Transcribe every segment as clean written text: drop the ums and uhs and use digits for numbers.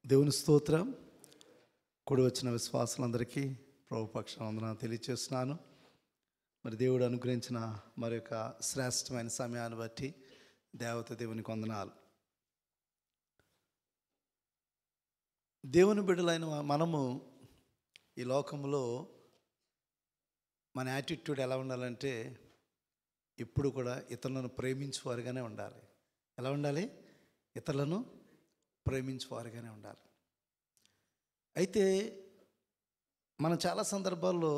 దేవుని స్తోత్రం. కూడి వచ్చిన విశ్వాసులందరికీ ప్రభుపక్ష వందనాలు తెలియచేస్తున్నాను. మరి దేవుడు అనుగ్రహించిన మరి యొక్క శ్రేష్టమైన సమయాన్ని బట్టి దేవునికి వందనాలు. దేవుని బిడ్డలైన మనము ఈ లోకంలో మన యాటిట్యూడ్ ఎలా ఉండాలంటే ఎప్పుడు కూడా ఇతరులను ప్రేమించేవారుగానే ఉండాలి. ఎలా ఉండాలి? ఇతరులను ప్రేమించేవారుగానే ఉండాలి. అయితే మనం చాలా సందర్భాల్లో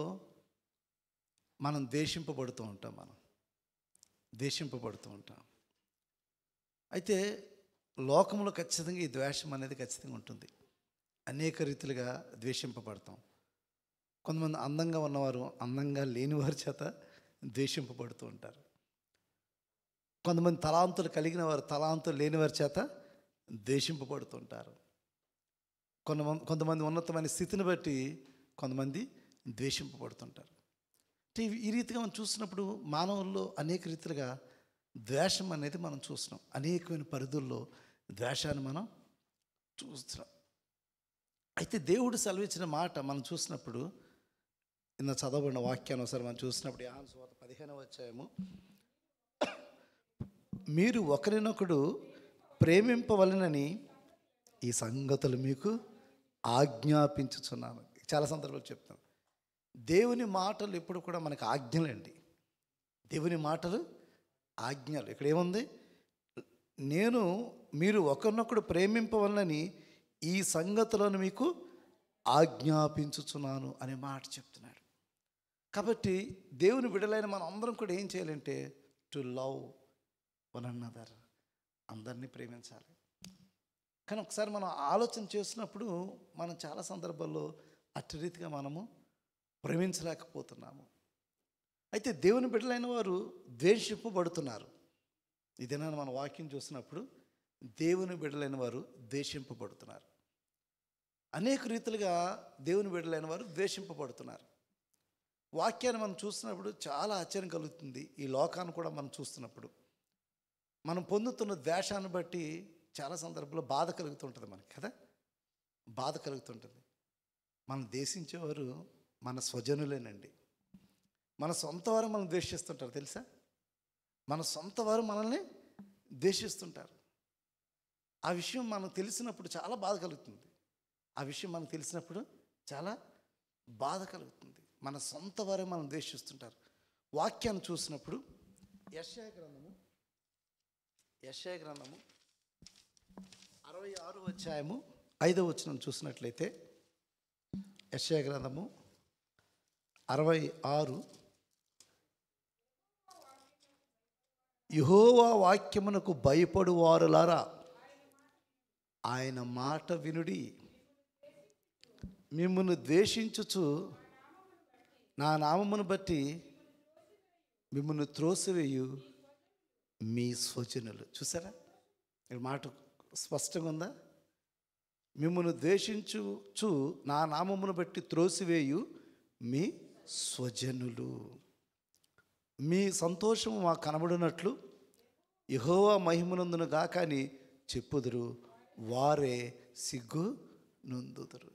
మనం ద్వేషింపబడుతూ ఉంటాం. అయితే లోకంలో ఖచ్చితంగా ఈ ద్వేషం అనేది ఖచ్చితంగా ఉంటుంది. అనేక రీతిలుగా ద్వేషింపబడతాం. కొంతమంది అందంగా ఉన్నవారు అందంగా లేని వారి చేత ద్వేషింపబడుతూ ఉంటారు. కొంతమంది తలాంతులు కలిగిన వారు తలాంతులు లేని వారి చేత ద్వేషింపబడుతుంటారు. కొంతమంది ఉన్నతమైన స్థితిని బట్టి కొంతమంది ద్వేషింపబడుతుంటారు. అంటే ఈ రీతిగా మనం చూసినప్పుడు మానవుల్లో అనేక రీతిలుగా ద్వేషం అనేది మనం చూస్తున్నాం. అనేకమైన పరిధుల్లో ద్వేషాన్ని మనం చూస్తున్నాం. అయితే దేవుడు సెలవిచ్చిన మాట మనం చూసినప్పుడు నిన్న చదవబడిన వాక్యాన్ని ఒకసారి మనం చూసినప్పుడు యోహాను సువార్త 15వ అధ్యాయము, మీరు ఒకరినొకడు ప్రేమింపవలెనని ఈ సంగతులు మీకు ఆజ్ఞాపించుచున్నాను. చాలా సందర్భాలు చెప్తాను. దేవుని మాటలు ఎప్పుడు కూడా మనకు ఆజ్ఞలండి. దేవుని మాటలు ఆజ్ఞలు. ఇక్కడ ఏముంది? మీరు ఒకరినొకడు ప్రేమింపవలనని ఈ సంగతులను మీకు ఆజ్ఞాపించుచున్నాను అనే మాట చెప్తున్నాడు. కాబట్టి దేవుని బిడ్డలైన మనం అందరం కూడా ఏం చేయాలంటే టు లవ్ వన్ అనదర్, అందరినీ ప్రేమించాలి. కానీ ఒకసారి మనం ఆలోచన చేసినప్పుడు మనం చాలా సందర్భాల్లో అట్టి రీతిగా మనము ప్రేమించలేకపోతున్నాము. అయితే దేవుని బిడ్డలైన వారు ద్వేషింపబడుతున్నారు. ఇదేనా మన వాక్యం చూసినప్పుడు దేవుని బిడ్డలైన వారు ద్వేషింపబడుతున్నారు. అనేక రీతిలుగా దేవుని బిడ్డలైన వారు ద్వేషింపబడుతున్నారు. వాక్యాన్ని మనం చూస్తున్నప్పుడు చాలా ఆశ్చర్యం కలుగుతుంది. ఈ లోకాన్ని కూడా మనం చూస్తున్నప్పుడు మనం పొందుతున్న ద్వేషాన్ని బట్టి చాలా సందర్భాల్లో బాధ కలుగుతుంటుంది మనకి కదా. బాధ కలుగుతుంటుంది. మనం ద్వేషించేవారు మన స్వజనులేనండి. మన సొంత వారు మనం ద్వేషిస్తుంటారు తెలుసా. మన సొంత వారు మనల్ని ద్వేషిస్తుంటారు. ఆ విషయం మనకు తెలిసినప్పుడు చాలా బాధ కలుగుతుంది. చాలా బాధ కలుగుతుంది. మన సొంత వారే మనం ద్వేషిస్తుంటారు. వాక్యాన్ని చూసినప్పుడు యెషయా గ్రంథము 66వ అధ్యాయము 5వ వచనం చూసినట్లయితే, యెషయా గ్రంథము 66, యెహోవా వాక్యమునకు భయపడు వారులారా ఆయన మాట వినుడి, మిమ్మును ద్వేషించుచు నా నామమును బట్టి మిమ్మును త్రోసివేయు మీ స్వజనులు. చూసారా, ఈ మాట స్పష్టంగా ఉందా? మిమ్మును ద్వేషించుచు నా నామమును బట్టి త్రోసివేయు మీ స్వజనులు. మీ సంతోషము మాకు కనబడినట్లు యెహోవా మహిమనందును గాక అని చెప్పుదురు, వారే సిగ్గు నొందుదురు.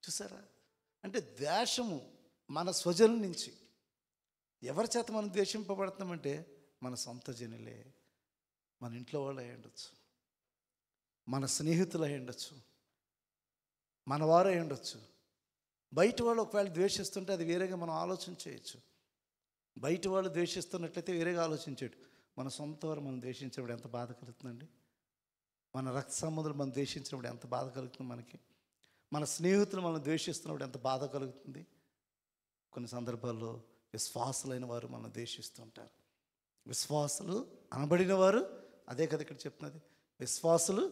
చూసారా, అంటే ద్వేషము మన స్వజనుల నుంచి. ఎవరి చేత మనం ద్వేషింపబడుతున్నామంటే మన సొంత జనులే. మన ఇంట్లో వాళ్ళు అయి ఉండొచ్చు, మన స్నేహితులు అయి ఉండొచ్చు, మన వారు అయి ఉండొచ్చు. బయట వాళ్ళు ఒకవేళ ద్వేషిస్తుంటే అది వేరేగా మనం ఆలోచన చేయొచ్చు. బయట వాళ్ళు ద్వేషిస్తున్నట్లయితే వేరేగా ఆలోచించాడు. మన సొంత వారు మనం ద్వేషించినప్పుడు ఎంత బాధ కలుగుతుందండి. మన రక్త సంబంధులు మనం ద్వేషించినప్పుడు ఎంత బాధ కలుగుతుంది మనకి. మన స్నేహితులు మనం ద్వేషిస్తున్నప్పుడు ఎంత బాధ కలుగుతుంది. కొన్ని సందర్భాల్లో విశ్వాసులైన వారు మనం ద్వేషిస్తుంటారు. విశ్వాసులు అనబడిన వారు, అదే కదా ఇక్కడ చెప్తున్నది, విశ్వాసులు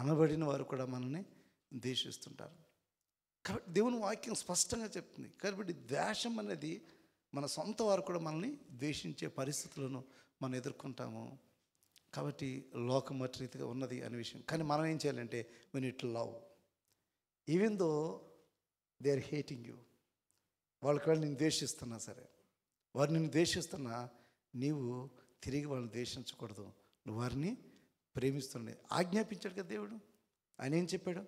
అనబడిన వారు కూడా మనల్ని ద్వేషిస్తుంటారు. కాబట్టి దేవుని వాక్యం స్పష్టంగా చెప్తుంది. కాబట్టి ద్వేషం అనేది మన సొంత వారు కూడా మనల్ని ద్వేషించే పరిస్థితులను మనం ఎదుర్కొంటాము. కాబట్టి లోకం అట్టి రీతిగా ఉన్నది అనే విషయం. కానీ మనం ఏం చేయాలంటే we need to love even though they are hating you. వాళ్ళకి నిన్ను ద్వేషిస్తున్నా సరే, వారు నిన్ను ద్వేషిస్తున్నా నీవు తిరిగి వాళ్ళని ద్వేషించకూడదు. నువ్వు వారిని ప్రేమిస్తుండే ఆజ్ఞాపించాడు కదా దేవుడు. ఆయన ఏం చెప్పాడు?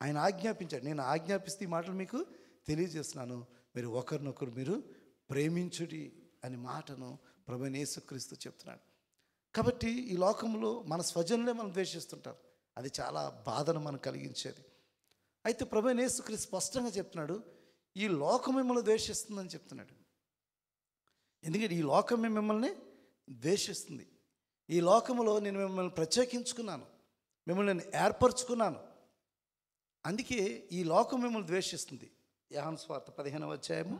ఆయన ఆజ్ఞాపించాడు. నేను ఆజ్ఞాపిస్తే ఈ మాటలు మీకు తెలియజేస్తున్నాను, మీరు ఒకరినొకరు మీరు ప్రేమించుడి అని మాటను ప్రభువైన యేసుక్రీస్తు చెప్తున్నాడు. కాబట్టి ఈ లోకంలో మన స్వజనులే మనం ద్వేషిస్తుంటారు. అది చాలా బాధను మనకు కలిగించేది. అయితే ప్రభువైన యేసుక్రీస్తు స్పష్టంగా చెప్తున్నాడు, ఈ లోకం మిమ్మల్ని ద్వేషిస్తుందని చెప్తున్నాడు. ఎందుకంటే ఈ లోకం మిమ్మల్ని ద్వేషిస్తుంది. ఈ లోకంలో నేను మిమ్మల్ని ప్రత్యేకించుకున్నాను, మిమ్మల్ని నేను ఏర్పరచుకున్నాను, అందుకే ఈ లోకం మిమ్మల్ని ద్వేషిస్తుంది. యోహాను సువార్త 15వ అధ్యాయము,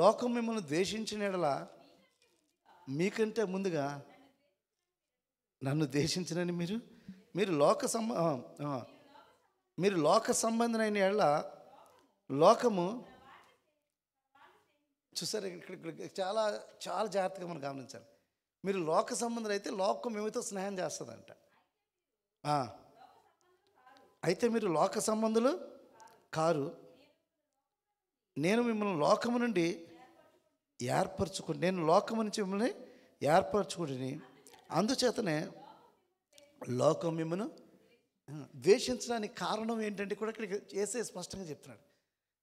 లోకం మిమ్మల్ని ద్వేషించిన యెడల మీకంటే ముందుగా నన్ను ద్వేషించినని మీరు లోక సంబంధమైన యెడల లోకము, చూసారు ఇక్కడ చాలా చాలా జాగ్రత్తగా మనం గమనించాలి. మీరు లోక సంబంధులు అయితే లోకం మీతో స్నేహం చేస్తుందంట. అయితే మీరు లోక సంబంధులు కారు, నేను మిమ్మల్ని లోకము నుండి నేను లోకము నుంచి మిమ్మల్ని ఏర్పరచుకుంటుని, అందుచేతనే లోకం మిమ్మల్ని ద్వేషించడానికి కారణం ఏంటంటే కూడా ఇక్కడ యేసే స్పష్టంగా చెప్తున్నాడు.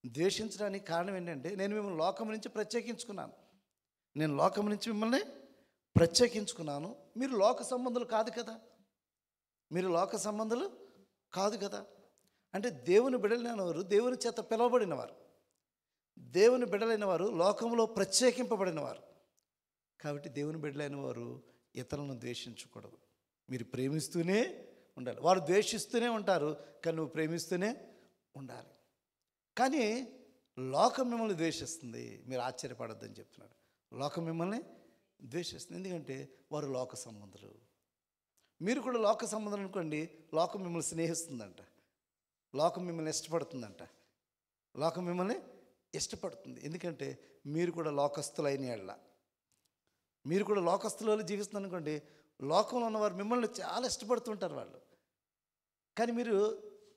ద్వేషించడానికి కారణం ఏంటంటే నేను మిమ్మల్ని లోకం నుంచి ప్రత్యేకించుకున్నాను, నేను లోకం నుంచి మిమ్మల్ని ప్రత్యేకించుకున్నాను. మీరు లోక సంబంధులు కాదు కదా, మీరు లోక సంబంధులు కాదు కదా. అంటే దేవుని బిడ్డలైన వారు, దేవుని చేత పిలువబడిన వారు, దేవుని బిడ్డలైన వారు లోకంలో ప్రత్యేకింపబడిన వారు. కాబట్టి దేవుని బిడ్డలైన వారు ఇతరులను ద్వేషించకూడదు. మీరు ప్రేమిస్తూనే ఉండాలి. వారు ద్వేషిస్తూనే ఉంటారు, కానీ నువ్వు ప్రేమిస్తూనే ఉండాలి. కానీ లోకం మిమ్మల్ని ద్వేషిస్తుంది, మీరు ఆశ్చర్యపడొద్దని చెప్తున్నాడు. లోకం మిమ్మల్ని ద్వేషిస్తుంది, ఎందుకంటే వారు లోక సంబంధులు. మీరు కూడా లోక సంబంధులు అనుకోండి, లోకం మిమ్మల్ని స్నేహిస్తుందంట, లోకం మిమ్మల్ని ఇష్టపడుతుందంట, లోకం మిమ్మల్ని ఇష్టపడుతుంది. ఎందుకంటే మీరు కూడా లోకస్తులైన యెడల, మీరు కూడా లోకస్తులలో జీవిస్తున్నారు అనుకోండి, లోకంలో ఉన్నవారు మిమ్మల్ని చాలా ఇష్టపడుతుంటారు వాళ్ళు. కానీ మీరు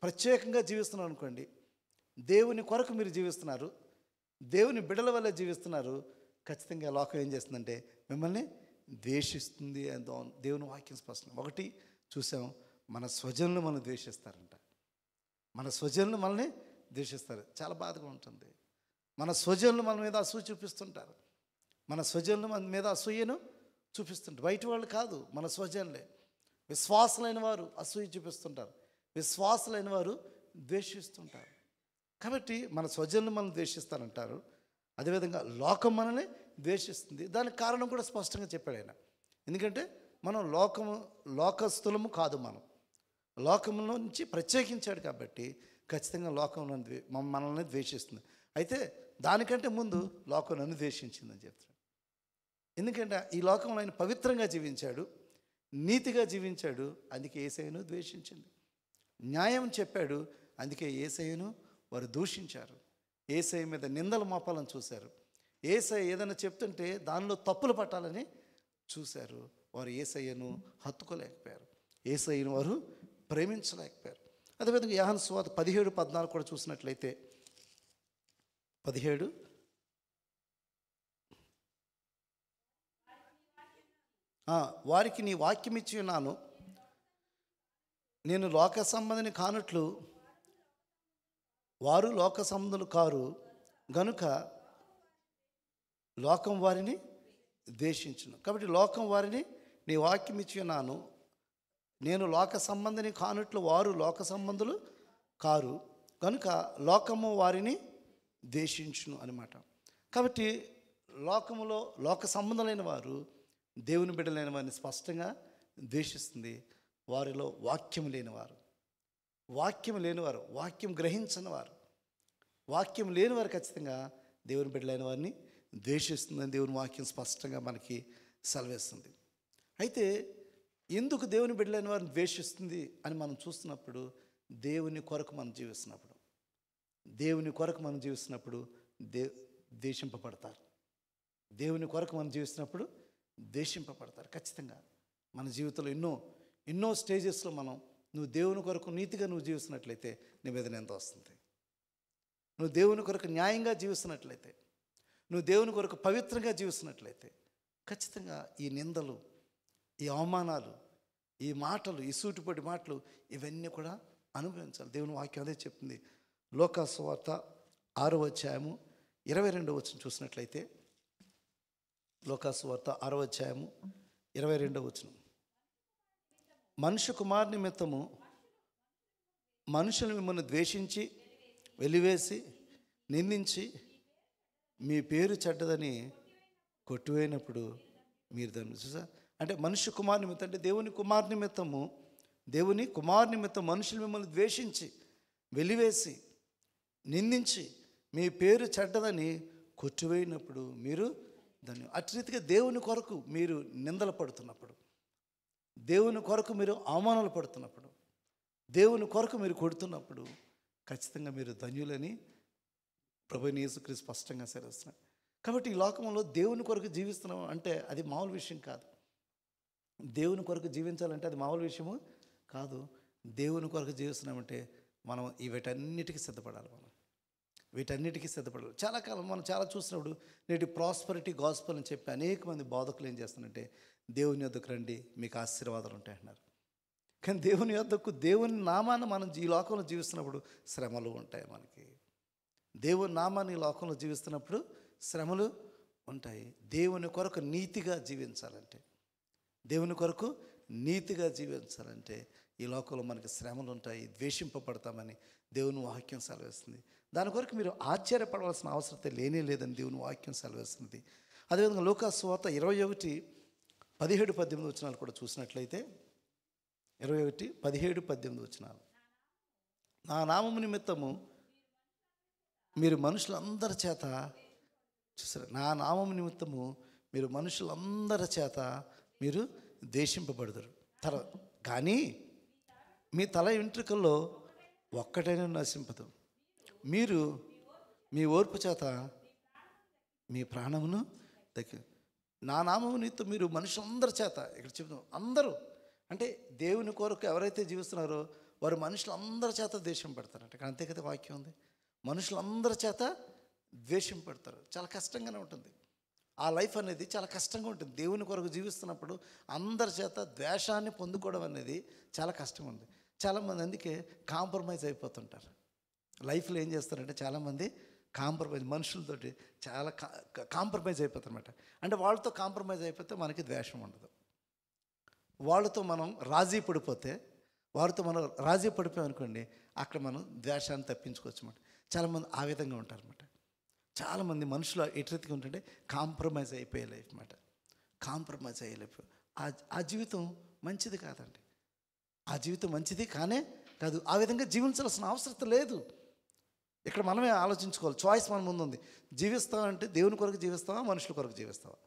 ప్రత్యేకంగా జీవిస్తున్నారు అనుకోండి, దేవుని కొరకు మీరు జీవిస్తున్నారు, దేవుని బిడ్డల వల్ల జీవిస్తున్నారు, ఖచ్చితంగా లోకం ఏం చేస్తుందంటే మిమ్మల్ని ద్వేషిస్తుంది అని దేవుని వాక్యం స్పష్టం. ఒకటి చూసాం, మన స్వజనులు మనల్ని ద్వేషిస్తారంట, మన స్వజనులు మనల్ని ద్వేషిస్తారు. చాలా బాధగా ఉంటుంది. మన స్వజనులు మన మీద అసూయ చూపిస్తుంటారు, మన స్వజనులు మన మీద అసూయను చూపిస్తుంటారు. బయట వాళ్ళు కాదు, మన స్వజనులే. విశ్వాసులైన వారు అసూయ చూపిస్తుంటారు, విశ్వాసులైన వారు ద్వేషిస్తుంటారు. కాబట్టి మన స్వజనులు మనల్ని ద్వేషిస్తారంటారు, అదేవిధంగా లోకం మనల్ని ద్వేషిస్తుంది. దానికి కారణం కూడా స్పష్టంగా చెప్పాడు ఆయన. ఎందుకంటే మనం లోకస్తులము కాదు, మనం లోకంలో నుంచి ప్రత్యేకించాడు కాబట్టి ఖచ్చితంగా లోకం మనల్ని ద్వేషిస్తుంది. అయితే దానికంటే ముందు లోకం నన్ను ద్వేషించిందని చెప్తాడు. ఎందుకంటే ఈ లోకంలో ఆయన పవిత్రంగా జీవించాడు, నీతిగా జీవించాడు, అందుకే యేసయ్యను ద్వేషించింది. న్యాయం చెప్పాడు, అందుకే యేసయ్యను వారు దూషించారు. యేసయ్య మీద నిందలు మోపాలని చూశారు. యేసయ్య ఏదైనా చెప్తుంటే దానిలో తప్పులు పట్టాలని చూశారు. వారు యేసయ్యను హత్తుకోలేకపోయారు, యేసయ్యను వారు ప్రేమించలేకపోయారు. అదేవిధంగా యోహాను సువార్త 17:14 కూడా చూసినట్లయితే 17, వారికి నీ వాక్యం ఇచ్చి ఉన్నాను, నేను లోక సంబంధిని కానట్లు వారు లోక సంబంధులు కారు గనుక లోకం వారిని ద్వేషించును. కాబట్టి లోకం వారిని నీ వాక్యం ఇచ్చి ఉన్నాను, నేను లోక సంబంధిని కానట్లు వారు లోక సంబంధులు కారు కనుక లోకము వారిని ద్వేషించును అనమాట. కాబట్టి లోకములో లోక సంబంధులైన వారు దేవుని బిడ్డలైన వారిని స్పష్టంగా ద్వేషిస్తుంది. వారిలో వాక్యం లేనివారు, వాక్యం గ్రహించని వారు, వాక్యం లేనివారు ఖచ్చితంగా దేవుని బిడ్డలైన వారిని ద్వేషిస్తుందని దేవుని వాక్యం స్పష్టంగా మనకి సెలవిస్తుంది. అయితే ఎందుకు దేవుని బిడ్డలైన వారిని ద్వేషిస్తుంది అని మనం చూస్తున్నప్పుడు, దేవుని కొరకు మనం జీవిస్తున్నప్పుడు ద్వేషింపబడతారు. దేవుని కొరకు మనం జీవిస్తున్నప్పుడు ద్వేషింపబడతారు. ఖచ్చితంగా మన జీవితంలో ఎన్నో స్టేజెస్లో నువ్వు దేవుని కొరకు నీతిగా నువ్వు జీవిస్తున్నట్లయితే నీ మీద నింద వస్తుంది. నువ్వు దేవుని కొరకు న్యాయంగా జీవిస్తున్నట్లయితే, నువ్వు దేవుని కొరకు పవిత్రంగా జీవిస్తున్నట్లయితే ఖచ్చితంగా ఈ నిందలు, ఈ అవమానాలు, ఈ మాటలు, ఈ సూటిపడి మాటలు ఇవన్నీ కూడా అనుభవించాలి. దేవుని వాక్యం అదే చెప్తుంది. లోకా సువార్త 6వ అధ్యాయము 22వ వచనం చూసినట్లయితే, లోకా సువార్త 6వ అధ్యాయము 22వ వచనం, మనుష్య కుమారు నిమిత్తము మనుషులు మిమ్మల్ని ద్వేషించి వెలివేసి నిందించి మీ పేరు చెడ్డదని కొట్టివేయినప్పుడు మీరు దాన్ని చూసా. అంటే మనుష్య కుమారు నిమిత్తం, అంటే దేవుని కుమారు నిమిత్తం మనుషులు మిమ్మల్ని ద్వేషించి వెలివేసి నిందించి మీ పేరు చెడ్డదని కొట్టివేయినప్పుడు మీరు దాన్ని, అటు రీతిగా దేవుని కొరకు మీరు నిందలు పడుతున్నప్పుడు, దేవుని కొరకు మీరు అవమానాలు పడుతున్నప్పుడు, దేవుని కొరకు మీరు కొడుతున్నప్పుడు ఖచ్చితంగా మీరు ధన్యులని ప్రభువైన యేసుక్రీస్తు స్పష్టంగా సెలవిస్తున్నాడు. కాబట్టి ఈ లోకంలో దేవుని కొరకు జీవిస్తున్నాం అంటే అది మామూలు విషయం కాదు. దేవుని కొరకు జీవించాలంటే అది మామూలు విషయము కాదు. దేవుని కొరకు జీవిస్తున్నామంటే మనం వీటన్నిటికీ సిద్ధపడాలి. వీటన్నిటికీ సిద్ధపడాలి. చాలా కాలం మనం చాలా చూసినప్పుడు నేటి ప్రాస్పరిటీ గాస్పల్ అని చెప్పి అనేక మంది బోధకులు ఏం చేస్తున్నారంటే, దేవుని యొద్దకు రండి మీకు ఆశీర్వాదాలు ఉంటాయి అంటున్నారు. కానీ దేవుని యొద్దకు, దేవుని నామాన్ని మనం ఈ లోకంలో జీవిస్తున్నప్పుడు శ్రమలు ఉంటాయి. మనకి దేవుని నామాన్ని ఈ లోకంలో జీవిస్తున్నప్పుడు శ్రమలు ఉంటాయి. దేవుని కొరకు నీతిగా జీవించాలంటే, దేవుని కొరకు నీతిగా జీవించాలంటే ఈ లోకంలో మనకి శ్రమలు ఉంటాయి, ద్వేషింపబడతామని దేవుని వాక్యం సెలవిస్తుంది. దాని కొరకు మీరు ఆశ్చర్యపడవలసిన అవసరం లేదని దేవుని వాక్యం సెలవిస్తుంది. అదేవిధంగా లోకా సువార్త 21:17-18 వచనాలు కూడా చూసినట్లయితే, 21:17-18 వచనాలు, నా నామము నిమిత్తము మీరు మనుషులందరి చేత, చూసారా, నా నామము నిమిత్తము మీరు మనుషులందరి చేత మీరు ద్వేషింపబడతారు. కానీ మీ తల వెంట్రుకల్లో ఒక్కటైనా నశింపదు. మీరు మీ ఓర్పు చేత మీ ప్రాణమును నా నామము నిమిత్తం మీరు మనుషులందరి చేత, ఇక్కడ చెప్తాం అందరూ అంటే దేవుని కొరకు ఎవరైతే జీవిస్తున్నారో వారు మనుషులందరి చేత ద్వేషం పడతారంట. ఇక్కడ అంతే కదా వాక్యం ఉంది. మనుషులందరి చేత ద్వేషం పడతారు. చాలా కష్టంగానే ఉంటుంది. ఆ లైఫ్ అనేది చాలా కష్టంగా ఉంటుంది. దేవుని కొరకు జీవిస్తున్నప్పుడు అందరి చేత ద్వేషాన్ని పొందుకోవడం అనేది చాలా కష్టంగా ఉంది. చాలామంది అందుకే కాంప్రమైజ్ అయిపోతుంటారు. లైఫ్లో ఏం చేస్తారంటే చాలామంది మనుషులతోటి చాలా కాంప్రమైజ్ అయిపోతారన్నమాట. అంటే వాళ్ళతో కాంప్రమైజ్ అయిపోతే మనకి ద్వేషం ఉండదు. వాళ్ళతో మనం రాజీ పడిపోతే, వారితో మనం రాజీ పడిపోయామనుకోండి, అక్కడ మనం ద్వేషాన్ని తప్పించుకోవచ్చు అన్నమాట. చాలామంది ఆ విధంగా ఉంటారన్నమాట. చాలామంది మనుషులు ఎటు రీతిగా ఉంటుంటే కాంప్రమైజ్ అయిపోయే లైఫ్ అన్నమాట. కాంప్రమైజ్ అయ్యే లైఫ్ ఆ జీవితం మంచిది కాదండి. ఆ జీవితం మంచిది కానే కాదు. ఆ విధంగా జీవించాల్సిన అవసరం లేదు. ఇక్కడ మనమే ఆలోచించుకోవాలి. చాయిస్ మన ముందు ఉంది. జీవిస్తామంటే దేవుని కొరకు జీవిస్తావా, మనుషుల కొరకు జీవిస్తావా?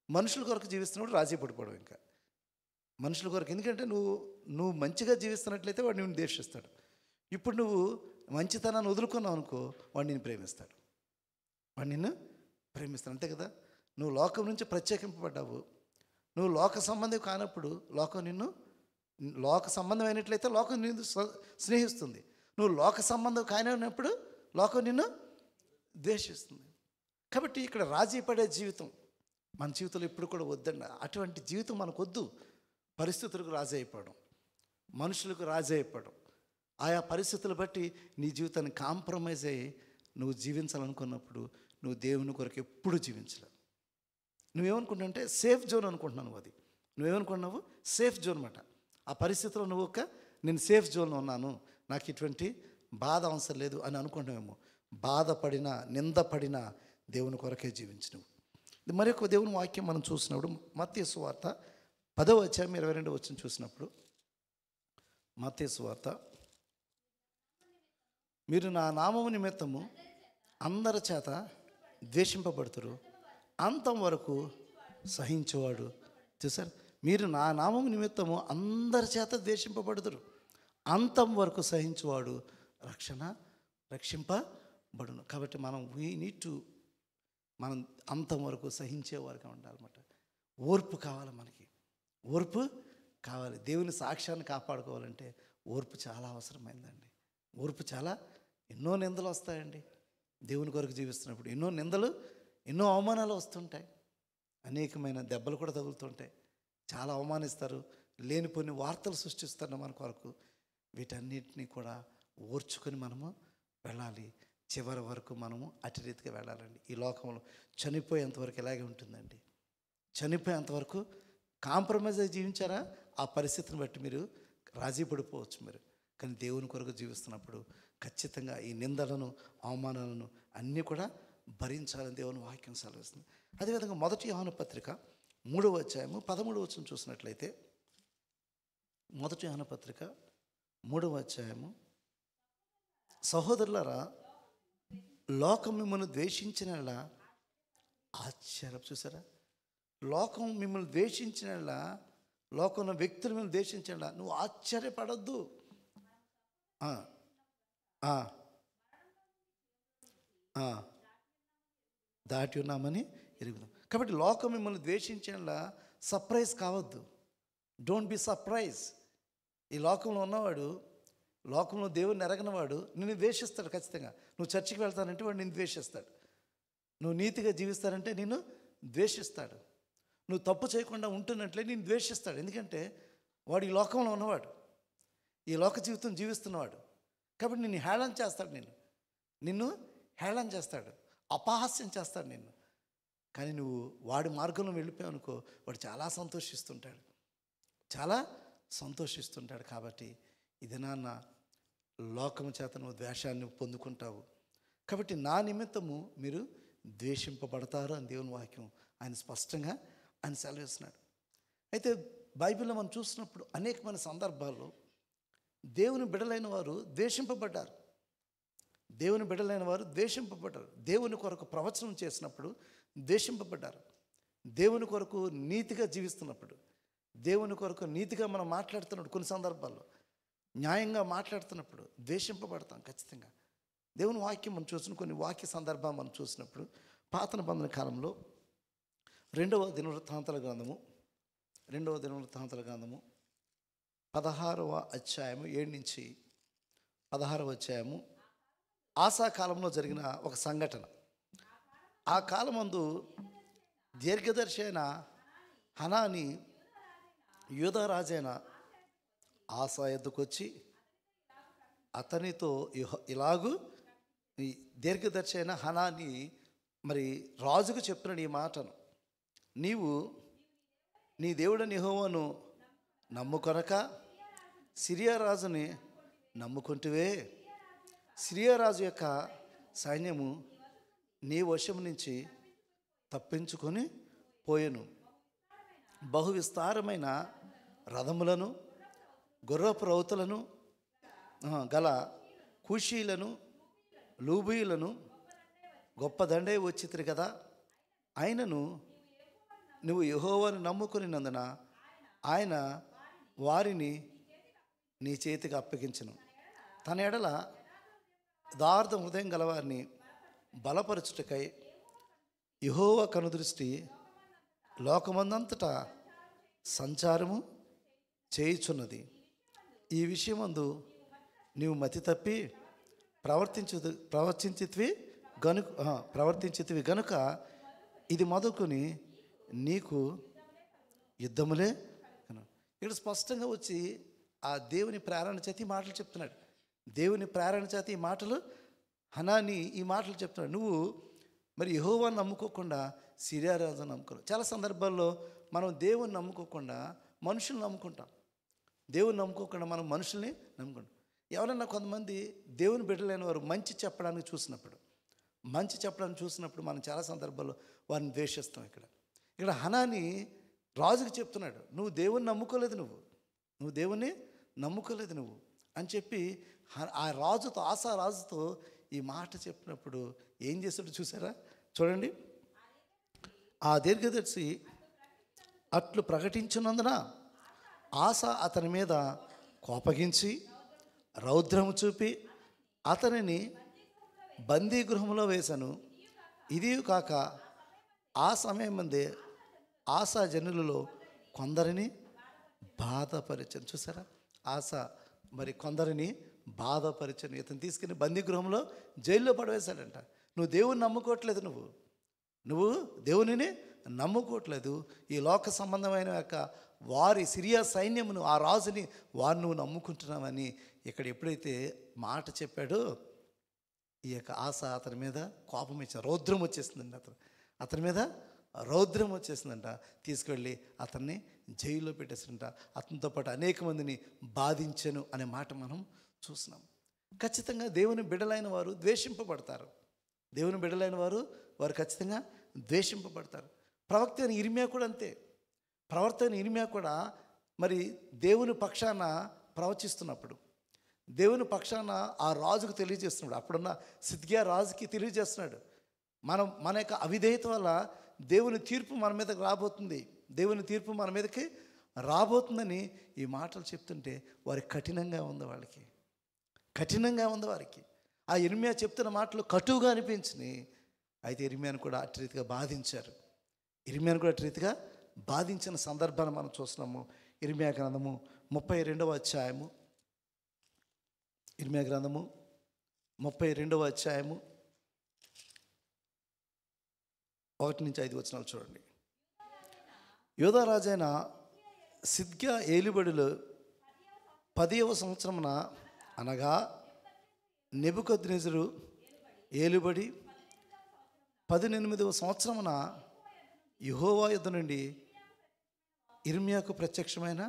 మనుషుల కొరకు జీవిస్తున్నప్పుడు రాజీ పడిపోవడం. ఇంకా మనుషుల కొరకు, ఎందుకంటే నువ్వు మంచిగా జీవిస్తున్నట్లయితే వాడు నిన్ను ద్వేషిస్తాడు. ఇప్పుడు నువ్వు మంచితనాన్ని వదులుకున్నావు అనుకో, వాడు నిన్ను ప్రేమిస్తాడు. అంతే కదా. నువ్వు లోకం నుంచి ప్రత్యేకింపబడ్డావు. నువ్వు లోక సంబంధం కానప్పుడు లోక సంబంధం అయినట్లయితే లోకం నిన్ను స్నేహిస్తుంది. నువ్వు లోక సంబంధం కానప్పుడు లోకం నిన్ను ద్వేషిస్తుంది. కాబట్టి ఇక్కడ రాజీ పడే జీవితం మన జీవితంలో ఎప్పుడు కూడా వద్దండి. అటువంటి జీవితం మనకు వద్దు. పరిస్థితులకు రాజీ అయిపోవడం, మనుషులకు రాజీ అయిపోవడం, ఆయా పరిస్థితులు బట్టి నీ జీవితాన్ని కాంప్రమైజ్ అయ్యి నువ్వు జీవించాలనుకున్నప్పుడు నువ్వు దేవుని కొరకు ఎప్పుడు జీవించలేవు. నువ్వేమనుకుంటున్నావు అంటే సేఫ్ జోన్ అనుకుంటున్నావు. అది నువ్వేమనుకుంటున్నావు సేఫ్ జోన్ అన్నమాట. ఆ పరిస్థితిలో నేను సేఫ్ జోన్లో ఉన్నాను, నాకు ఇటువంటి బాధ అవసరం లేదు అని అనుకుంటున్నామేమో. బాధపడినా నిందపడినా దేవుని కొరకే జీవించినవు. మరి ఒక దేవుని వాక్యం మనం చూసినప్పుడు మత్తయి సువార్త 10వ అధ్యాయం 22వ వచనం చూసినప్పుడు, మత్తయి సువార్త, మీరు నా నామము నిమిత్తము అందరి చేత ద్వేషింపబడుతురు, అంతం వరకు సహించేవాడు. చూసారు, మీరు నా నామము నిమిత్తము అందరి చేత ద్వేషింపబడుతురు, అంతం వరకు సహించేవాడు రక్షింపబడును. కాబట్టి మనం మనం అంతం వరకు సహించేవారుగా ఉండాలన్నమాట. ఓర్పు కావాలి మనకి, ఓర్పు కావాలి. దేవుని సాక్ష్యాన్ని కాపాడుకోవాలంటే ఓర్పు చాలా అవసరమైందండి. ఓర్పు ఎన్నో నిందలు వస్తాయండి. దేవుని కొరకు జీవిస్తున్నప్పుడు ఎన్నో నిందలు, ఎన్నో అవమానాలు వస్తుంటాయి. అనేకమైన దెబ్బలు కూడా తగులుతుంటాయి. చాలా అవమానిస్తారు, లేనిపోని వార్తలు సృష్టిస్తారు మన కొరకు. వీటన్నిటినీ కూడా ఓర్చుకొని మనము వెళ్ళాలి. చివరి వరకు మనము అటు రీతిగా వెళ్ళాలండి. ఈ లోకంలో చనిపోయేంతవరకు ఇలాగే ఉంటుందండి. చనిపోయేంతవరకు కాంప్రమైజ్ అయి జీవించారా, ఆ పరిస్థితిని బట్టి మీరు రాజీ పడిపోవచ్చు మీరు. కానీ దేవుని కొరకు జీవిస్తున్నప్పుడు ఖచ్చితంగా ఈ నిందలను, అవమానాలను అన్నీ కూడా భరించాలని దేవుని వాక్యం సెలవిస్తుంది. అదేవిధంగా 1 యోహాను పత్రిక 3వ అధ్యాయము 13వ వచనం చూసినట్లయితే, 1 యోహాను పత్రిక 3వ అధ్యాయము, సహోదరులారా లోకం మిమ్మల్ని ద్వేషించినలా ఆశ్చర్యం. చూసారా, లోకం మిమ్మల్ని ద్వేషించినలా, లోకంలో వ్యక్తులు మిమ్మల్ని ద్వేషించినలా నువ్వు ఆశ్చర్యపడద్దు. దాటి ఉన్నామని ఎరుగుదాం. కాబట్టి లోకం మిమ్మల్ని ద్వేషించేలా సర్ప్రైజ్ కావద్దు. Don't be surprise. ఈ లోకంలో ఉన్నవాడు, లోకంలో దేవుని ఎరగనవాడు నిన్ను ద్వేషిస్తాడు ఖచ్చితంగా. నువ్వు చర్చికి వెళ్తానంటే వాడు నిన్ను ద్వేషిస్తాడు. నువ్వు నీతిగా జీవిస్తానంటే నిన్ను ద్వేషిస్తాడు. నువ్వు తప్పు చేయకుండా ఉంటున్నట్లే నిన్ను ద్వేషిస్తాడు. ఎందుకంటే వాడు ఈ లోకంలో ఉన్నవాడు, ఈ లోక జీవితం జీవిస్తున్నవాడు. కాబట్టి నిన్ను హేళన చేస్తాడు, నిన్ను హేళన చేస్తాడు, అపహాస్యం చేస్తాడు నిన్ను. కానీ నువ్వు వాడి మార్గంలో వెళ్ళిపోయావు అనుకో, వాడు చాలా సంతోషిస్తుంటాడు. కాబట్టి ఇది నాన్న లోకము చేత నువ్వు ద్వేషాన్ని పొందుకుంటావు. కాబట్టి నా నిమిత్తము మీరు ద్వేషింపబడతారు అని దేవుని వాక్యం ఆయన స్పష్టంగా ఆయన సెలవిస్తున్నాడు. అయితే బైబిల్లో మనం చూసినప్పుడు అనేకమైన సందర్భాల్లో దేవుని బిడ్డలైన వారు ద్వేషింపబడ్డారు. దేవుని కొరకు ప్రవచనం చేసినప్పుడు ద్వేషింపబడ్డారు. దేవుని కొరకు నీతిగా జీవిస్తున్నప్పుడు, దేవుని కొరకు నీతిగా మనం మాట్లాడుతున్నప్పుడు, కొన్ని సందర్భాల్లో న్యాయంగా మాట్లాడుతున్నప్పుడు ద్వేషింపబడతాం ఖచ్చితంగా. దేవుని వాక్యం మనం చూసిన కొన్ని వాక్య సందర్భాలు మనం చూసినప్పుడు, పాత నిబంధన కాలంలో 2వ దినవృత్తాంతాల గ్రంథము 16వ అధ్యాయము 7 నుంచి 16వ అధ్యాయము, ఆసా కాలంలో జరిగిన ఒక సంఘటన. ఆ కాలమందు దీర్ఘదర్శి అయిన హనాని యూదారాజైన ఆసా ఎద్దుకు వచ్చి అతనితో ఇలాగూ, ఈ దీర్ఘదర్శి అయిన హనాని మరి రాజుకు చెప్తున్నాడు ఈ మాటను, నీవు నీ దేవుడైన యెహోవాను నమ్ముకొనక సిరియా రాజుని నమ్ముకుంటువే. సిరియా రాజు యొక్క సైన్యము నీ వశం నుంచి తప్పించుకొని పోయెను. బహు విస్తారమైన రథములను, గుర్రపు రౌతులను గల కూషీలను, లూబీలను గొప్ప దండే వచ్చితిరి కదా. ఆయనను నువ్వు యెహోవాను నమ్ముకునినందున ఆయన వారిని నీ చేతికి అప్పగించును. తన ఎడల యథార్థ హృదయం గలవారిని బలపరచుటకై యెహోవా కనుదృష్టి లోకమందంతటా సంచారము చేయుచున్నది. ఈ విషయమందు నీవు మతి తప్పి ప్రవర్తించితివి గనుక ఇది మొదలుకొని నీకు యుద్ధములే. ఇక్కడ స్పష్టంగా వచ్చి ఆ దేవుని ప్రేరణ చేత ఈ మాటలు చెప్తున్నాడు. దేవుని ప్రేరణ చేత ఈ మాటలు, హనాని ఈ మాటలు చెప్తున్నాడు. నువ్వు మరి యెహోవాను నమ్ముకోకుండా సిరియా రాజును నమ్ముకోరు. చాలా సందర్భాల్లో మనం దేవుని నమ్ముకోకుండా మనుషుల్ని నమ్ముకుంటాం. దేవుని నమ్ముకోకుండా మనం మనుషుల్ని నమ్ముకుంటాం. ఎవరన్నా కొంతమంది దేవుని బిడ్డలైన వారు మంచి చెప్పడానికి చూసినప్పుడు మనం చాలా సందర్భాల్లో వారిని ద్వేషిస్తాం. ఇక్కడ హనాని రాజుకి చెప్తున్నాడు, నువ్వు దేవుని నమ్ముకోలేదు, నువ్వు దేవుని నమ్ముకోలేదు అని చెప్పి ఆ రాజుతో, ఆసా రాజుతో ఈ మాట చెప్పినప్పుడు ఏం చేస్తాడో చూసారా? చూడండి, ఆ దీర్ఘదర్శి అట్లు ప్రకటించినందున ఆసా అతని మీద కోపగించి రౌద్రము చూపి అతనిని బందీ గృహంలో వేశాను. ఇది కాక ఆ సమయం ముందే ఆసా జనులలో కొందరిని బాధపరిచను. చూసారా, ఆసా మరి కొందరిని బాధపరిచను. ఇతను తీసుకుని బందీ గృహంలో జైల్లో పడవేశాడంట. నువ్వు దేవుని నమ్ముకోవట్లేదు, నువ్వు దేవునిని నమ్ముకోవట్లేదు. ఈ లోక సంబంధమైన యొక్క వారి సిరియా సైన్యమును, ఆ రాజుని వారు నువ్వు నమ్ముకుంటున్నావని ఇక్కడ ఎప్పుడైతే మాట చెప్పాడో ఈ యొక్క ఆశ అతని మీద కోపం ఇచ్చిన రౌద్రం వచ్చేసిందండి. అతని మీద రౌద్రం వచ్చేసిందంట. తీసుకెళ్ళి అతన్ని జైల్లో పెట్టేసిందంట. అతనితో పాటు అనేక మందిని బాధించెను అనే మాట మనం చూసినాం. ఖచ్చితంగా దేవుని బిడ్డలైన వారు ద్వేషింపబడతారు. దేవుని బిడ్డలైన వారు ఖచ్చితంగా ద్వేషింపబడతారు. ప్రవక్త అయిన ఇర్మియా కూడా అంతే. ప్రవక్త అయిన ఇర్మియా కూడా మరి దేవుని పక్షాన ప్రవచిస్తున్నప్పుడు, దేవుని పక్షాన ఆ రాజుకు తెలియజేస్తున్నాడు. అప్పుడున్న సిద్కియా రాజుకి తెలియజేస్తున్నాడు, మన యొక్క అవిధేయత వల్ల దేవుని తీర్పు మన మీదకి రాబోతుంది, దేవుని తీర్పు మన మీదకి రాబోతుందని ఈ మాటలు చెప్తుంటే వారికి కఠినంగా ఉంది. వాళ్ళకి కఠినంగా ఉంది. వారికి ఆ ఇర్మియా చెప్తున్న మాటలు కటువుగా అనిపించినాయి. అయితే ఇర్మియాను కూడా అటు రీతిగా బాధించారు. ఇర్మియాను కూడా అటు రీతిగా బాధించిన సందర్భాన్ని మనం చూస్తున్నాము. ఇర్మియా గ్రంథము 32వ అధ్యాయము, ఇర్మియా గ్రంథము 32వ అధ్యాయము 1-5 వచనాలు చూడండి. యూదా రాజైన సిద్కియా ఏలుబడిలో 10వ సంవత్సరమున, అనగా నెబుకద్నెజరు ఏలుబడి 18వ సంవత్సరమున యెహోవా యుద్ధ నుండి ఇర్మియాకు ప్రత్యక్షమైన,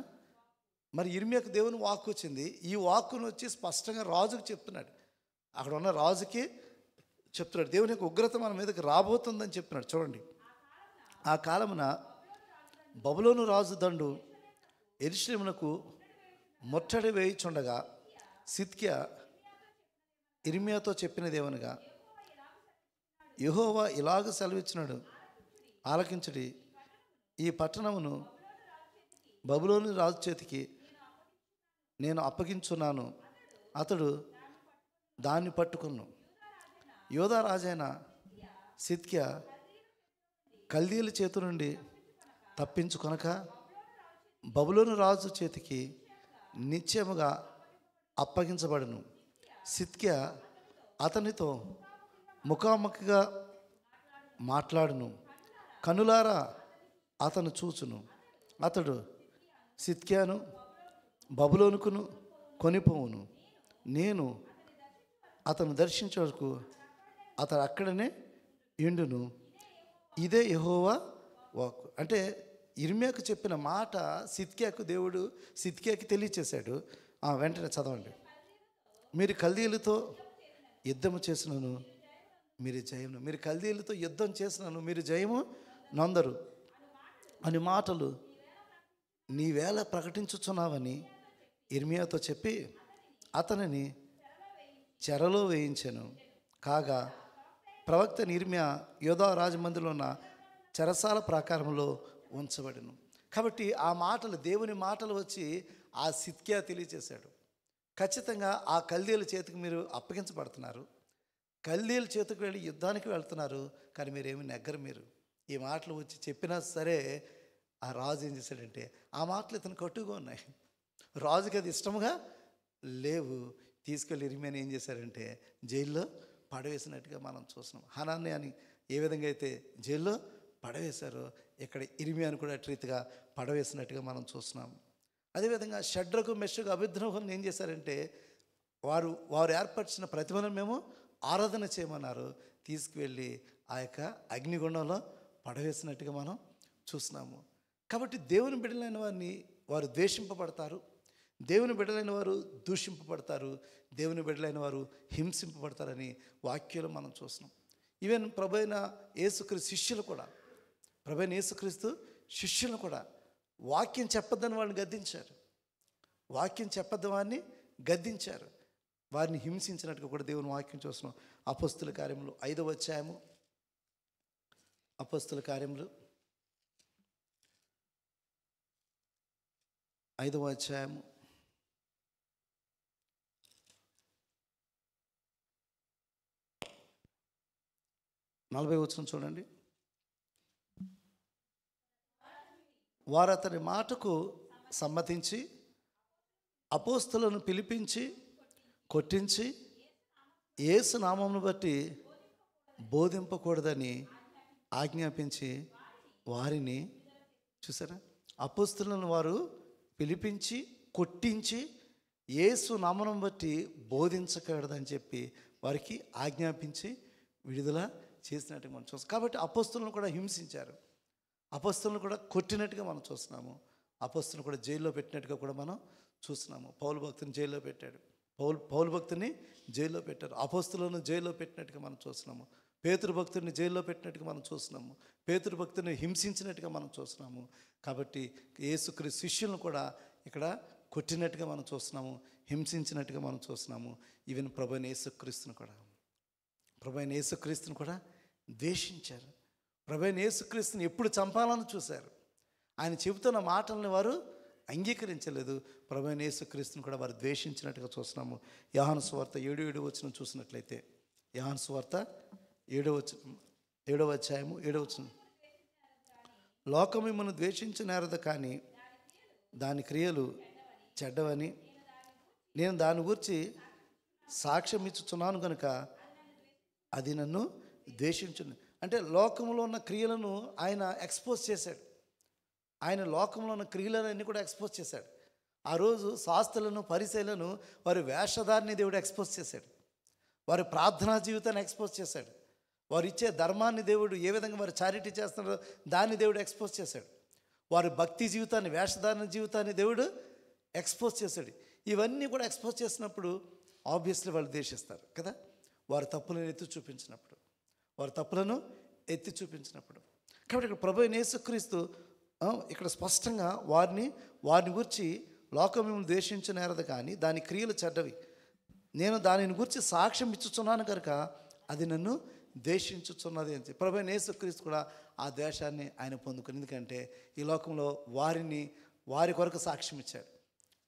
మరి ఇర్మియాకు దేవుని వాక్కు వచ్చింది. ఈ వాక్కును వచ్చి స్పష్టంగా రాజుకు చెప్తున్నాడు. అక్కడ ఉన్న రాజుకి చెప్తున్నాడు, దేవుని యొక్క ఉగ్రత మన మీదకి రాబోతుందని చెప్తున్నాడు. చూడండి, ఆ కాలమున బబులోను రాజు దండు యెరూషలేమునకు ముట్టడి వేయుచుండగా సిద్కియా ఇర్మియాతో చెప్పినదేమనగా, యెహోవా ఇలాగ సెలవిచ్చినాడు, ఆలకించుడి. ఈ పట్టణమును బబులోను రాజు చేతికి నేను అప్పగించున్నాను, అతడు దాన్ని పట్టుకును. యూదా రాజైన సిద్కియా కల్దీయుల చేతి నుండి తప్పించుకొనక బబులోను రాజు చేతికి నిశ్చయముగా అప్పగించబడును. సిద్కియా అతనితో ముఖాముఖిగా మాట్లాడును, కనులారా అతను చూచును. అతడు సిద్కియాను బబులోనుకును కొనిపోవును. నేను అతను దర్శించే వరకు అతడు అక్కడనే ఎండును. ఇదే యెహోవా వాక్కు. అంటే ఇర్మియాకు చెప్పిన మాట దేవుడు సిద్కియాకి తెలియచేశాడు. వెంటనే చదవండి. మీరు కల్దీయులతో యుద్ధము చేసినను మీరు జయము, మీరు కల్దీయులతో యుద్ధం చేసినను మీరు జయము నొందరు అని మాటలు నీవేళ ప్రకటించుచున్నావని ఇర్మియాతో చెప్పి అతనిని చెరలో వేయించెను. కాగా ప్రవక్త ఇర్మియా యూదా రాజమందిలో ఉన్న చెరసాల ప్రాకారంలో ఉంచబడెను. కాబట్టి ఆ మాటలు, దేవుని మాటలు వచ్చి ఆ సిద్కియా తెలియచేశాడు. ఖచ్చితంగా ఆ కల్దీయుల చేతికి మీరు అప్పగించబడుతున్నారు, కల్దీయుల చేతికి వెళ్ళి యుద్ధానికి వెళ్తున్నారు, కానీ మీరేమి నెగ్గరు. మీరు ఈ మాటలు వచ్చి చెప్పినా సరే ఆ రాజు ఏం చేశాడంటే, ఆ మాటలు ఇతను కట్టుగా ఉన్నాయి, రాజుకి అది ఇష్టముగా లేవు. తీసుకెళ్ళి ఇర్మియాని ఏం చేశారంటే జైల్లో పడవేసినట్టుగా మనం చూస్తున్నాం. హనాన్ని అని ఏ విధంగా అయితే జైల్లో పడవేశారో ఇక్కడ ఇర్మియాను కూడా అటు రీతిగా పడవేసినట్టుగా మనం చూస్తున్నాం. అదేవిధంగా షడ్రకు మెషకు అబేద్నెగోను ఏం చేశారంటే వారు ఏర్పరిచిన ప్రతిమను మేము ఆరాధన చేయమన్నారు. తీసుకువెళ్ళి ఆ యొక్క అగ్నిగుండంలో పడవేసినట్టుగా మనం చూస్తున్నాము. కాబట్టి దేవుని బిడ్డలైన వారిని వారు ద్వేషింపబడతారు, దేవుని బిడ్డలైన వారు దూషింపబడతారు, దేవుని బిడ్డలైన వారు హింసింపబడతారని వాక్యాలు మనం చూస్తున్నాం. ఈవెన్ ప్రభువైన యేసుక్రీస్తు శిష్యులు కూడా, ప్రభువైన యేసుక్రీస్తు శిష్యులు కూడా వాక్యం చెప్పొద్దని వాళ్ళని గద్దించారు, వాక్యం చెప్పొద్దు వారిని గద్దించారు, వారిని హింసించినట్టుగా కూడా దేవుని వాక్యం చూస్తున్నాం. అపోస్తుల కార్యములు 5వ అధ్యాయము, అపోస్తుల కార్యములు 5వ అధ్యాయము 40వ వచనం చూడండి. వారు అతని మాటకు సమ్మతించి అపోస్తలులను పిలిపించి కొట్టించి యేసు నామమును బట్టి బోధింపకూడదని ఆజ్ఞాపించి వారిని చూసారా, అపోస్తులను వారు పిలిపించి కొట్టించి యేసు నామమును బట్టి బోధించకూడదని చెప్పి వారికి ఆజ్ఞాపించి విడుదల చేసినట్టుగా మనం చూస్తాం. కాబట్టి అపోస్తులను కూడా హింసించారు, అపోస్తులను కూడా కొట్టినట్టుగా మనం చూస్తున్నాము, అపోస్తులను కూడా జైల్లో పెట్టినట్టుగా కూడా మనం చూస్తున్నాము. పౌలు భక్తుని జైల్లో పెట్టాడు, పౌలు భక్తుని జైల్లో పెట్టారు, అపోస్తులను జైల్లో పెట్టినట్టుగా మనం చూస్తున్నాము, పేతురు భక్తుడిని జైల్లో పెట్టినట్టుగా మనం చూస్తున్నాము, పేతురు భక్తుని హింసించినట్టుగా మనం చూస్తున్నాము. కాబట్టి యేసుక్రీస్తు శిష్యులను కూడా ఇక్కడ కొట్టినట్టుగా మనం చూస్తున్నాము, హింసించినట్టుగా మనం చూస్తున్నాము. ఈవెన్ ప్రభువైన యేసుక్రీస్తుని కూడా ద్వేషించారు. ప్రభువైన యేసుక్రీస్తుని ఎప్పుడు చంపాలని చూశారు. ఆయన చెబుతున్న మాటల్ని వారు అంగీకరించలేదు. ప్రభువైన యేసుక్రీస్తుని కూడా వారు ద్వేషించినట్టుగా చూస్తున్నాము. యోహాను సువార్త 7:7 వచనం చూసినట్లయితే, యోహాను సువార్త 7వ అధ్యాయము 7వ వచనం, లోకం మిమ్మల్ని ద్వేషించినారదు, కానీ దాని క్రియలు చెడ్డవని నేను దాని గురించి సాక్ష్యం ఇచ్చుచున్నాను కనుక అది నన్ను ద్వేషించును. అంటే లోకంలో ఉన్న క్రియలను ఆయన ఎక్స్పోజ్ చేశాడు. ఆయన లోకంలో ఉన్న క్రియలన్నీ కూడా ఎక్స్పోజ్ చేశాడు. ఆ రోజు శాస్త్రులను పరిసయ్యులను వారి వేషధారిని దేవుడు ఎక్స్పోజ్ చేశాడు, వారి ప్రార్థనా జీవితాన్ని ఎక్స్పోజ్ చేశాడు, వారు ఇచ్చే ధర్మాన్ని దేవుడు ఏ విధంగా వారు చారిటీ చేస్తున్నారో దాన్ని దేవుడు ఎక్స్పోజ్ చేశాడు, వారి భక్తి జీవితాన్ని, వేషధారణ జీవితాన్ని దేవుడు ఎక్స్పోజ్ చేశాడు. ఇవన్నీ కూడా ఎక్స్పోజ్ చేసినప్పుడు ఆబ్వియస్లీ వాళ్ళు ద్వేషిస్తారు కదా, వారి తప్పులను ఎత్తి చూపించినప్పుడు. కాబట్టి ఇక్కడ ప్రభువైన యేసుక్రీస్తు ఇక్కడ స్పష్టంగా వారిని గురించి లోకం మిమ్మల్ని ద్వేషించనేరదు, కానీ దాని క్రియలు చెడ్డవి, నేను దానిని గురించి సాక్ష్యం ఇచ్చుచున్నాను కనుక అది నన్ను ద్వేషించుచున్నది అని చెప్పి ప్రభువైన యేసుక్రీస్తు కూడా ఆ ద్వేషాన్ని ఆయన పొందుకుని, ఎందుకంటే ఈ లోకంలో వారి కొరకు సాక్ష్యం ఇచ్చాడు,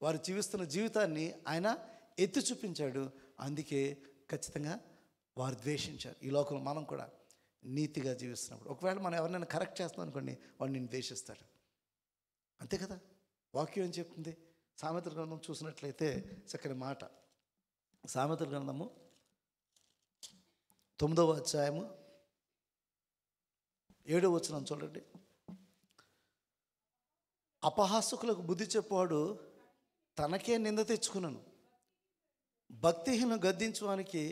వారు జీవిస్తున్న జీవితాన్ని ఆయన ఎత్తి చూపించాడు. అందుకే ఖచ్చితంగా వారు ద్వేషించారు. ఈ లోకంలో మనం కూడా నీతిగా జీవిస్తున్నప్పుడు ఒకవేళ మనం ఎవరినైనా కరెక్ట్ చేస్తున్నాం అనుకోండి, వాడు నిన్ను ద్వేషిస్తాడు, అంతే కదా. వాక్యం ఏం చెప్తుంది? సామెతల గ్రంథం చూసినట్లయితే చక్కని మాట, సామెతల గ్రంథము 9వ అధ్యాయము 7వ వచనం చూడండి. అపహాసకులకు బుద్ధి చెప్పాడు తనకే నింద తెచ్చుకున్నాను, భక్తిహీనులను గద్దించడానికి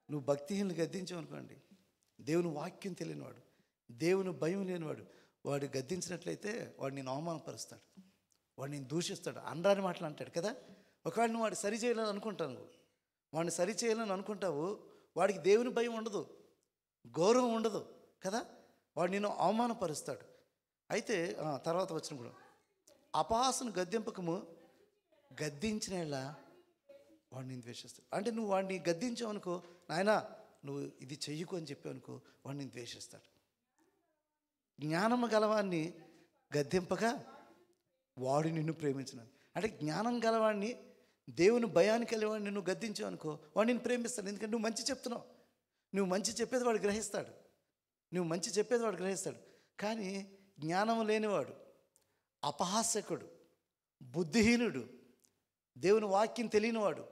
నువ్వు భక్తిహీనులు గద్దించావనుకోండి, దేవుని వాక్యం తెలియనివాడు, దేవుని భయం లేనివాడు, వాడు గద్దించినట్లయితే వాడు నేను అవమానపరుస్తాడు, వాడు నేను దూషిస్తాడు, అనరాని మాటలు అంటాడు కదా. ఒకవేళ నువ్వు వాడిని సరి చేయాలని అనుకుంటావు, వాడిని సరి చేయాలని అనుకుంటావు, వాడికి దేవుని భయం ఉండదు, గౌరవం ఉండదు కదా, వాడు నిన్ను అవమానపరుస్తాడు. అయితే తర్వాత వచ్చిన కూడా అపహాసను గద్దింపకము, గద్దించిన వాడు నేను ద్వేషిస్తాడు. అంటే నువ్వు వాడిని గద్దించావు అనుకో, నాయనా నువ్వు ఇది చెయ్యకు అని చెప్పావు అనుకో, వాడు నేను ద్వేషిస్తాడు. జ్ఞానము గలవాన్ని గద్దింపగా వాడు నిన్ను ప్రేమించినాడు. అంటే జ్ఞానం గలవాడిని, దేవుని భయానికి వెళ్ళేవాడిని నువ్వు గద్దించావు అనుకో, వాడు నేను ప్రేమిస్తాడు. ఎందుకంటే నువ్వు మంచి చెప్తున్నావు, నువ్వు మంచి చెప్పేది వాడు గ్రహిస్తాడు. కానీ జ్ఞానం లేనివాడు, అపహాస్యకుడు, బుద్ధిహీనుడు, దేవుని వాక్యం తెలియనివాడు,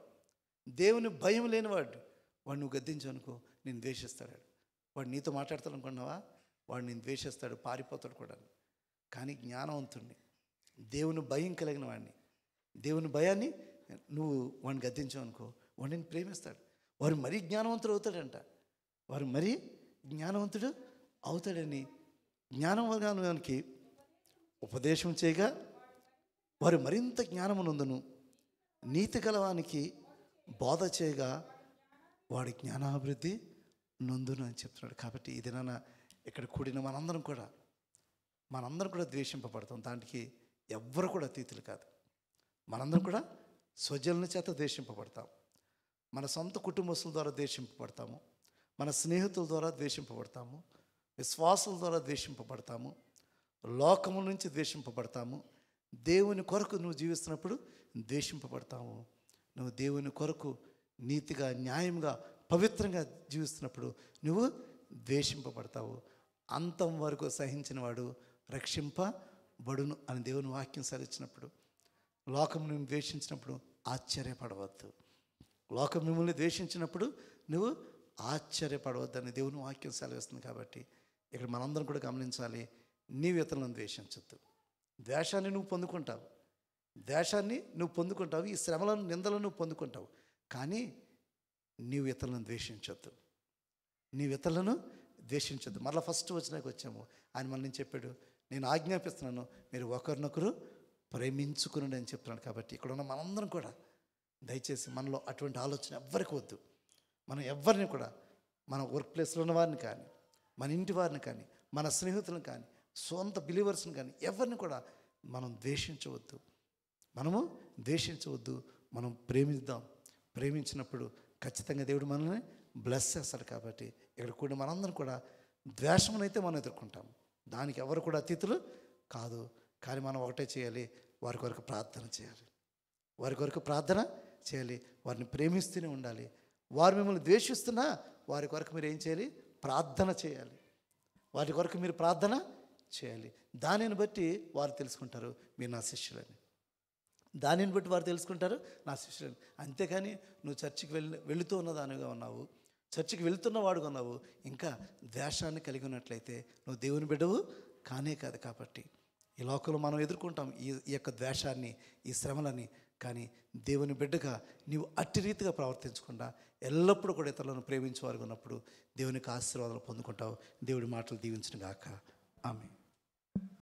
దేవుని భయం లేనివాడు, వాడు నువ్వు గద్దించావు అనుకో నేను ద్వేషిస్తాడు. వాడు నీతో మాట్లాడతాడు అనుకున్నావా, వాడు నేను ద్వేషిస్తాడు, పారిపోతాడు కూడా. కానీ జ్ఞానవంతుడిని, దేవుని భయం కలిగిన వాడిని, దేవుని భయాన్ని నువ్వు వాడిని గద్దించావు అనుకో, వాడు నేను ప్రేమిస్తాడు. వారు మరీ జ్ఞానవంతుడు అవుతాడని జ్ఞానవానికి ఉపదేశం చేయగా వారు మరింత జ్ఞానమునందును, నీతి గలవానికి బోధ చేయగా వాడి జ్ఞానాభివృద్ధి నొందును అని చెప్తున్నాడు. కాబట్టి ఇది ఇక్కడ కూడిన మనందరం కూడా ద్వేషింపబడతాం. దానికి ఎవ్వరు కూడా అతీతులు కాదు. మనందరం కూడా స్వజనుల చేత ద్వేషింపబడతాం, మన సొంత కుటుంబస్తుల ద్వారా ద్వేషింపబడతాము, మన స్నేహితుల ద్వారా ద్వేషింపబడతాము, విశ్వాసుల ద్వారా ద్వేషింపబడతాము, లోకము నుంచి ద్వేషింపబడతాము. దేవుని కొరకు నువ్వు జీవిస్తున్నప్పుడు ద్వేషింపబడతావు. నువ్వు దేవుని కొరకు నీతిగా, న్యాయంగా, పవిత్రంగా జీవిస్తున్నప్పుడు నువ్వు ద్వేషింపబడతావు. అంతం వరకు సహించిన వాడు రక్షింపబడును అని దేవుని వాక్యం సెలవిచ్చినప్పుడు, లోకం నువ్వు ద్వేషించినప్పుడు ఆశ్చర్యపడవద్దు. లోకం మిమ్మల్ని ద్వేషించినప్పుడు నువ్వు ఆశ్చర్యపడవద్దని దేవుని వాక్యం సెలవిస్తుంది. కాబట్టి ఇక్కడ మనందరం కూడా గమనించాలి, నీవు ఇతరులను ద్వేషించొద్దు. ద్వేషాన్ని నువ్వు పొందుకుంటావు, ఈ శ్రమలను, నిందలను నువ్వు పొందుకుంటావు. కానీ నీవు ఇతరులను ద్వేషించొద్దు, మరలా ఫస్ట్ వచనానికి వచ్చాము. ఆయన మన చెప్పాడు, నేను ఆజ్ఞాపిస్తున్నాను, మీరు ఒకరినొకరు ప్రేమించుకునండి అని చెప్తున్నాడు. కాబట్టి ఇక్కడ ఉన్న మనందరం కూడా దయచేసి మనలో అటువంటి ఆలోచన ఎవ్వరికి వద్దు. మనం ఎవరిని కూడా, మన వర్క్ ప్లేస్లో ఉన్న వారిని కానీ, మన ఇంటి వారిని కానీ, మన స్నేహితులను కానీ, సొంత బిలీవర్స్ని కానీ ఎవరిని కూడా మనం ద్వేషించవద్దు. మనం ప్రేమిద్దాం. ప్రేమించినప్పుడు ఖచ్చితంగా దేవుడు మనల్ని బ్లెస్ చేస్తాడు. కాబట్టి ఇక్కడ కూడా మనందరం కూడా ద్వేషమునైతే మనం ఎదుర్కొంటాము, దానికి ఎవరు కూడా అతిథులు కాదు. కానీ మనం ఒకటే చేయాలి, వారి కొరకు ప్రార్థన చేయాలి, వారిని ప్రేమిస్తూనే ఉండాలి. వారు మిమ్మల్ని ద్వేషిస్తున్నా వారి కొరకు మీరు ఏం చేయాలి? ప్రార్థన చేయాలి. వారి కొరకు మీరు ప్రార్థన చేయాలి. దానిని బట్టి వారు తెలుసుకుంటారు మీరు నా శిష్యులని. అంతేకాని నువ్వు చర్చికి వెళుతూ ఉన్నదానిగా ఉన్నావు, చర్చికి వెళుతున్నవాడుగా ఉన్నావు, ఇంకా ద్వేషాన్ని కలిగి ఉన్నట్లయితే నువ్వు దేవుని బిడ్డవు కానే కాదు. కాబట్టి ఈ లోకంలో మనం ఎదుర్కొంటాం ఈ యొక్క ద్వేషాన్ని, ఈ శ్రమలని. కానీ దేవుని బిడ్డగా నీవు అట్టి రీతిగా ప్రవర్తించకుండా ఎల్లప్పుడూ కూడా ఇతరులను ప్రేమించేవారుగా ఉన్నప్పుడు దేవునికి ఆశీర్వాదాలు పొందుకుంటావు. దేవుడి మాటలు దీవించును గాక. ఆమేన్.